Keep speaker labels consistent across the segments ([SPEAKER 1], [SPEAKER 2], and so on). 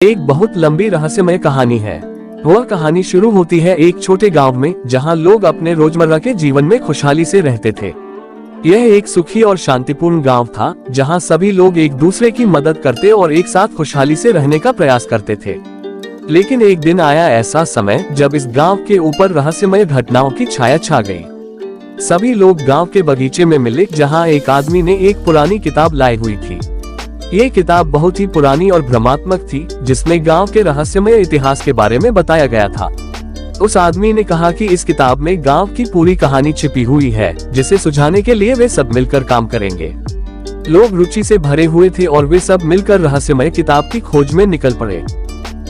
[SPEAKER 1] एक बहुत लंबी रहस्यमय कहानी है। वह कहानी शुरू होती है एक छोटे गांव में, जहां लोग अपने रोजमर्रा के जीवन में खुशहाली से रहते थे। यह एक सुखी और शांतिपूर्ण गांव था, जहां सभी लोग एक दूसरे की मदद करते और एक साथ खुशहाली से रहने का प्रयास करते थे। लेकिन एक दिन आया ऐसा समय जब इस गांव के ऊपर रहस्यमय घटनाओं की छाया छा गई। सभी लोग गांव के बगीचे में मिले, जहां एक आदमी ने एक पुरानी किताब लाई हुई थी। ये किताब बहुत ही पुरानी और भ्रमात्मक थी, जिसमें गांव के रहस्यमय इतिहास के बारे में बताया गया था। उस आदमी ने कहा कि इस किताब में गांव की पूरी कहानी छिपी हुई है, जिसे सुझाने के लिए वे सब मिलकर काम करेंगे। लोग रुचि से भरे हुए थे और वे सब मिलकर रहस्यमय किताब की खोज में निकल पड़े।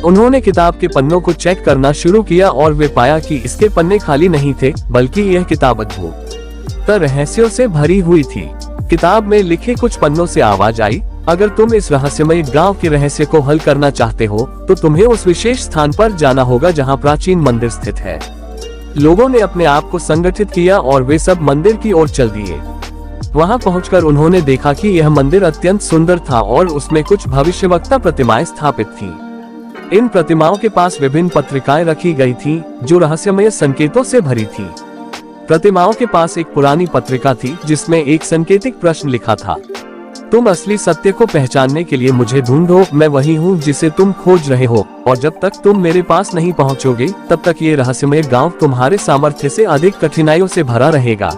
[SPEAKER 1] उन्होंने किताब के पन्नों को चेक करना शुरू किया और वे पाया कि इसके पन्ने खाली नहीं थे, बल्कि यह किताब अद्भुत रहस्यों से भरी हुई थी। किताब में लिखे कुछ पन्नों से आवाज आई, अगर तुम इस रहस्यमय गांव के रहस्य को हल करना चाहते हो तो तुम्हें उस विशेष स्थान पर जाना होगा जहां प्राचीन मंदिर स्थित है। लोगों ने अपने आप को संगठित किया और वे सब मंदिर की ओर चल दिए। वहां पहुंचकर उन्होंने देखा कि यह मंदिर अत्यंत सुंदर था और उसमें कुछ भविष्यवक्ता प्रतिमाएं स्थापित थीं। इन प्रतिमाओं के पास विभिन्न पत्रिकाएं रखी गई थीं, जो रहस्यमय संकेतों से भरी थी। प्रतिमाओं के पास एक पुरानी पत्रिका थी, जिसमें एक संकेतिक प्रश्न लिखा था, तुम असली सत्य को पहचानने के लिए मुझे ढूंढो, मैं वही हूँ जिसे तुम खोज रहे हो, और जब तक तुम मेरे पास नहीं पहुँचोगे तब तक ये रहस्यमय गांव तुम्हारे सामर्थ्य से अधिक कठिनाइयों से भरा रहेगा।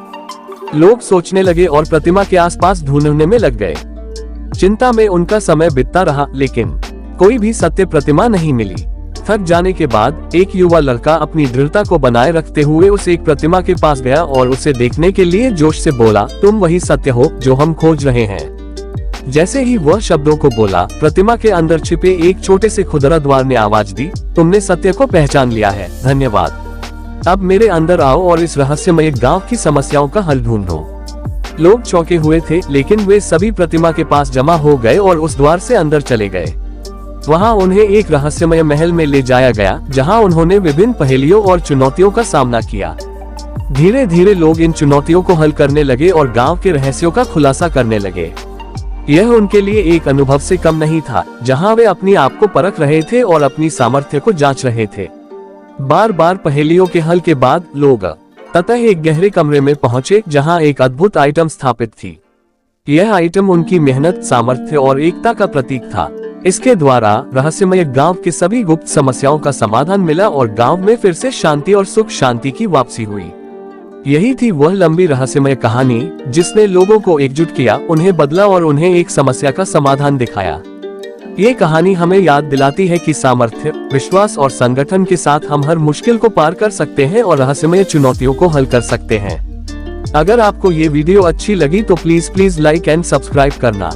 [SPEAKER 1] लोग सोचने लगे और प्रतिमा के आसपास ढूंढने में लग गए। चिंता में उनका समय बीतता रहा, लेकिन कोई भी सत्य प्रतिमा नहीं मिली। थक जाने के बाद एक युवा लड़का अपनी दृढ़ता को बनाए रखते हुए उस एक प्रतिमा के पास गया और उसे देखने के लिए जोश से बोला, तुम वही सत्य हो जो हम खोज रहे हैं। जैसे ही वह शब्दों को बोला, प्रतिमा के अंदर छिपे एक छोटे से खुदरा द्वार ने आवाज दी, तुमने सत्य को पहचान लिया है, धन्यवाद। अब मेरे अंदर आओ और इस रहस्यमय गांव की समस्याओं का हल ढूंढो। लोग चौंके हुए थे, लेकिन वे सभी प्रतिमा के पास जमा हो गए और उस द्वार से अंदर चले गए। वहां उन्हें एक रहस्यमय महल में ले जाया गया, जहां उन्होंने विभिन्न पहेलियों और चुनौतियों का सामना किया। धीरे धीरे लोग इन चुनौतियों को हल करने लगे और गांव के रहस्यों का खुलासा करने लगे। यह उनके लिए एक अनुभव से कम नहीं था, जहां वे अपनी आप को परख रहे थे और अपनी सामर्थ्य को जांच रहे थे। बार बार पहेलियों के हल के बाद लोग ततः एक गहरे कमरे में पहुंचे, जहां एक अद्भुत आइटम स्थापित थी। यह आइटम उनकी मेहनत, सामर्थ्य और एकता का प्रतीक था। इसके द्वारा रहस्यमय गांव के सभी गुप्त समस्याओं का समाधान मिला और गांव में फिर से शांति और सुख शांति की वापसी हुई। यही थी वह लंबी रहस्यमय कहानी जिसने लोगों को एकजुट किया, उन्हें बदला और उन्हें एक समस्या का समाधान दिखाया। ये कहानी हमें याद दिलाती है कि सामर्थ्य, विश्वास और संगठन के साथ हम हर मुश्किल को पार कर सकते हैं और रहस्यमय चुनौतियों को हल कर सकते हैं। अगर आपको ये वीडियो अच्छी लगी तो प्लीज लाइक एंड सब्सक्राइब करना।